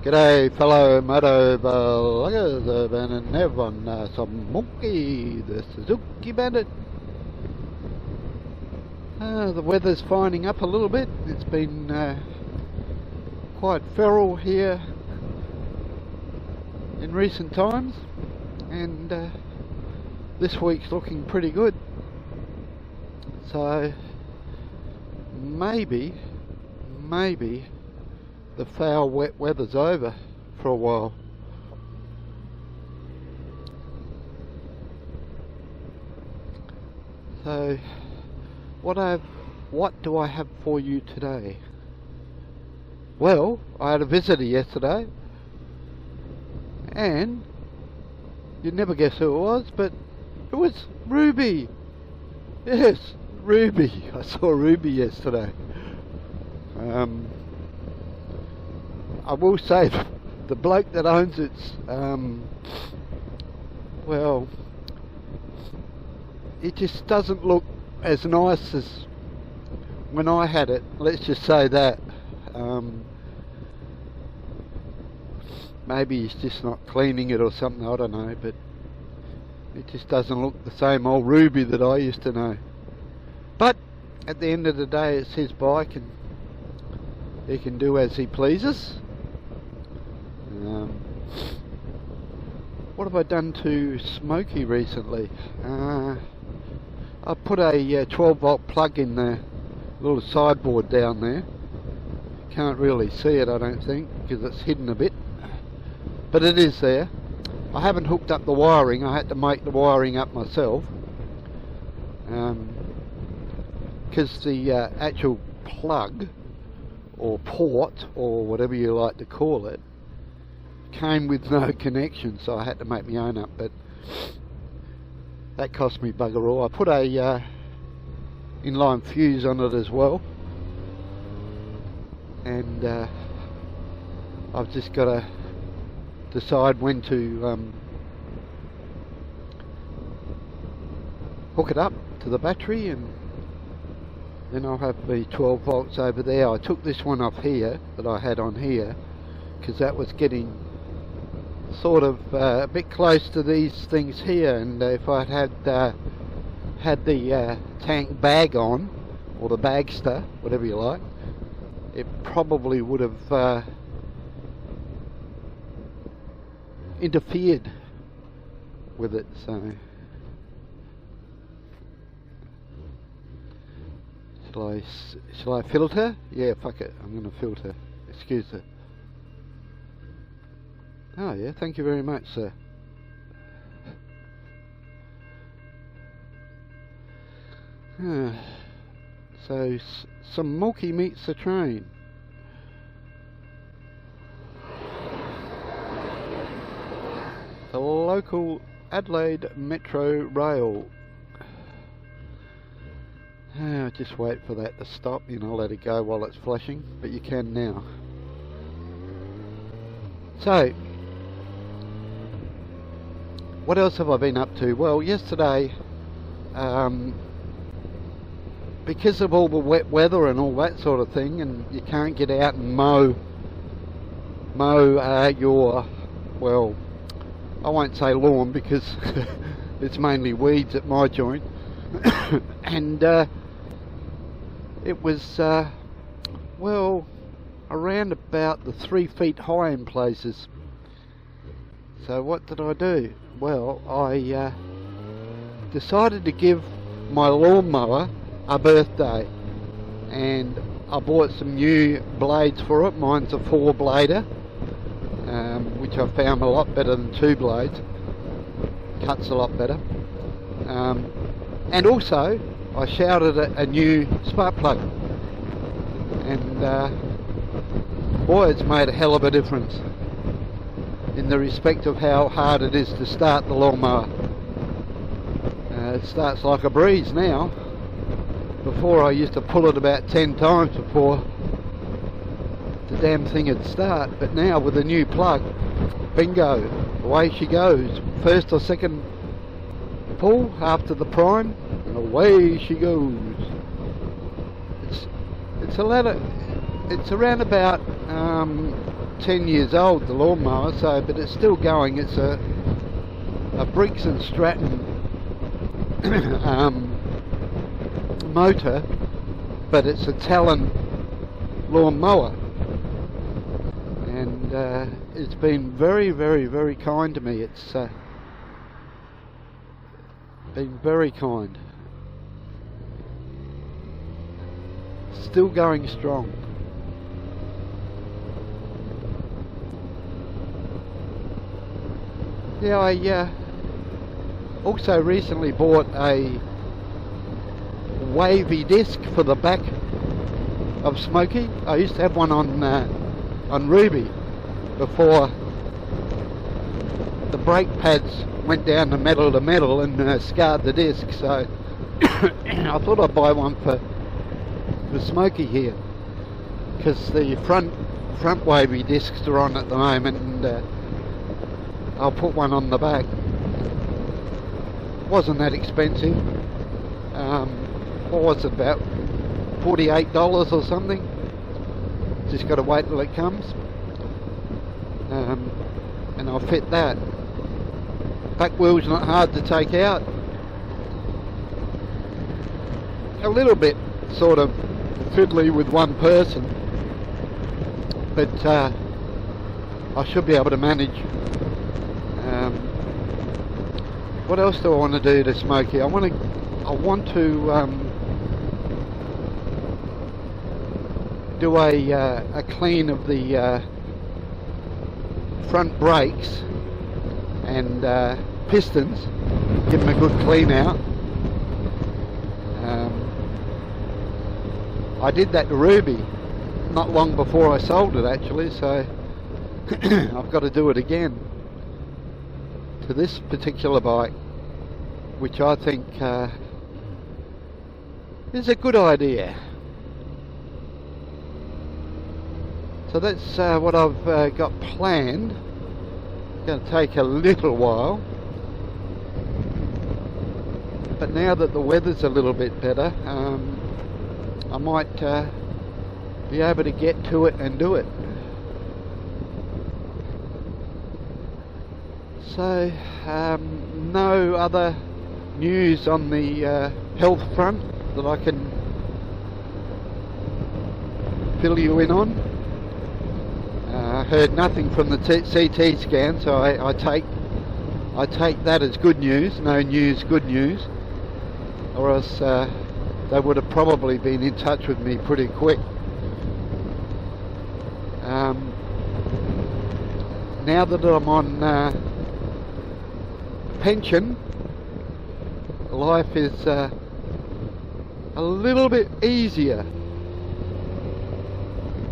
G'day fellow motovloggers, Urban and Nevon, some monkey, the Suzuki Bandit. The weather's finding up a little bit. It's been quite feral here in recent times, and this week's looking pretty good. So maybe the foul wet weather's over for a while. So what do I have for you today? Well, I had a visitor yesterday, and you'd never guess who it was, but it was Ruby. Yes, Ruby. I saw Ruby yesterday. I will say the bloke that owns it's well, it just doesn't look as nice as when I had it, let's just say that. Maybe he's just not cleaning it or something, I don't know, but it just doesn't look the same old Ruby that I used to know. But at the end of the day, it's his bike and he can do as he pleases. What have I done to Smokey recently? I put a 12 volt plug in the little sideboard down there. Can't really see it, I don't think, because it's hidden a bit, but it is there. I haven't hooked up the wiring. I had to make the wiring up myself, because the actual plug or port or whatever you like to call it came with no connection, so I had to make my own up, but that cost me bugger all. I put a inline fuse on it as well, and I've just got to decide when to hook it up to the battery, and then I'll have the 12 volts over there. I took this one off here that I had on here because that was getting sort of a bit close to these things here, and if I'd had the tank bag on, or the bagster, whatever you like, it probably would have interfered with it. So shall I filter? Yeah, fuck it, I'm gonna filter. Excuse it. Oh yeah, thank you very much, sir. So some Milky meets the train. The local Adelaide Metro Rail. Just wait for that to stop, you know, let it go while it's flashing, but you can now. So what else have I been up to? Well, yesterday, because of all the wet weather and all that sort of thing, and you can't get out and mow your, well, I won't say lawn because it's mainly weeds at my joint, and it was well, around about the 3 feet high in places. So what did I do? Well, I decided to give my lawnmower a birthday, and I bought some new blades for it. Mine's a 4-blader, which I found a lot better than 2 blades. Cuts a lot better. And also I shouted a new spark plug, and boy, it's made a hell of a difference in the respect of how hard it is to start the lawnmower. It starts like a breeze now. Before I used to pull it about 10 times before the damn thing would start, but now with the new plug, bingo, away she goes. First or second pull after the prime, and away she goes. It's a lot of, it's around about 10 years old, the lawnmower, so, but it's still going. It's a Briggs and Stratton motor, but it's a Talon lawnmower, and it's been very, very, very kind to me. It's been very kind. Still going strong. Yeah, I also recently bought a wavy disc for the back of Smokey. I used to have one on Ruby before the brake pads went down to metal and scarred the disc, so I thought I'd buy one for Smokey here, because the front wavy discs are on at the moment, and I'll put one on the back. Wasn't that expensive. What was it, about $48 or something? Just got to wait till it comes, and I'll fit that. Back wheel's not hard to take out. A little bit sort of fiddly with one person, but I should be able to manage. What else do I want to do to Smokey? I want to do a clean of the front brakes and pistons, give them a good clean out. I did that to Ruby not long before I sold it, actually, so I've got to do it again to this particular bike, which I think is a good idea. So that's what I've got planned. It's going to take a little while, but now that the weather's a little bit better, I might be able to get to it and do it. So no other news on the health front that I can fill you in on. I heard nothing from the CT scan, so I take that as good news. No news, good news, or else they would have probably been in touch with me pretty quick. Now that I'm on pension, life is a little bit easier.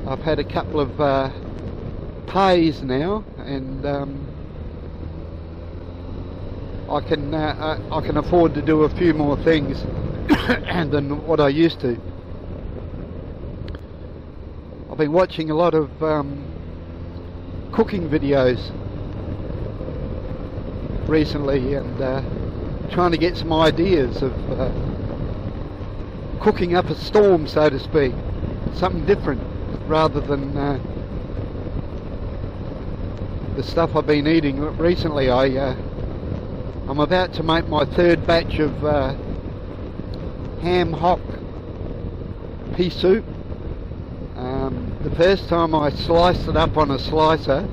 I've had a couple of pays now, and I can afford to do a few more things than what I used to. I've been watching a lot of cooking videos recently, and trying to get some ideas of cooking up a storm, so to speak, something different rather than the stuff I've been eating recently. I'm about to make my third batch of ham hock pea soup. The first time I sliced it up on a slicer,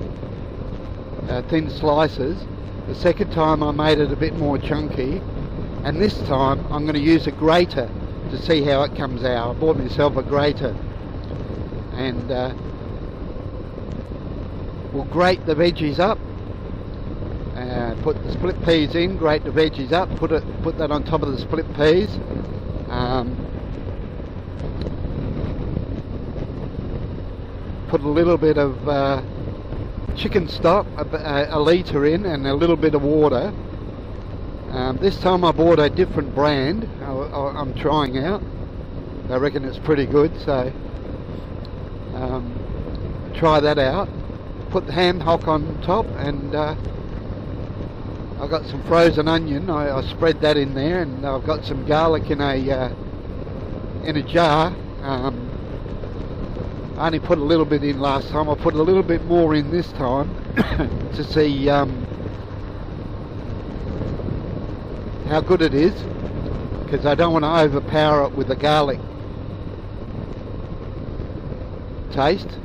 thin slices. The second time I made it a bit more chunky, and this time I'm going to use a grater to see how it comes out. I bought myself a grater, and we'll grate the veggies up, put the split peas in, grate the veggies up, put that on top of the split peas. Put a little bit of chicken stock, a litre in, and a little bit of water. This time I bought a different brand I'm trying out. I reckon it's pretty good, so try that out. Put the ham hock on top, and I've got some frozen onion. I spread that in there, and I've got some garlic in a jar. I only put a little bit in last time. I put a little bit more in this time to see how good it is, because I don't want to overpower it with the garlic taste,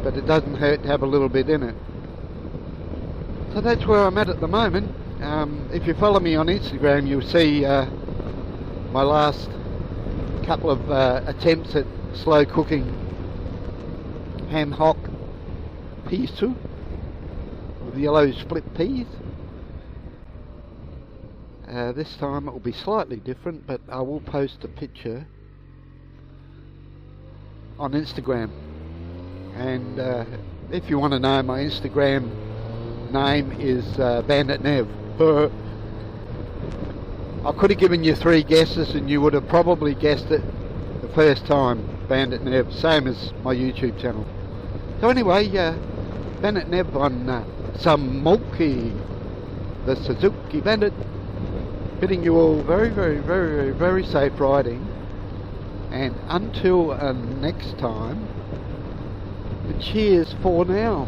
but it doesn't hurt to have a little bit in it. So that's where I'm at the moment. If you follow me on Instagram, you'll see my last couple of attempts at slow cooking ham hock pea soup with yellow split peas. This time it will be slightly different, but I will post a picture on Instagram. And if you want to know, my Instagram name is Bandit Nev. I could have given you 3 guesses and you would have probably guessed it the first time. Bandit Nev, same as my YouTube channel. So anyway, Bandit Nev on some Mulkey, the Suzuki Bandit, bidding you all very, very, very, very, very safe riding, and until next time, cheers for now.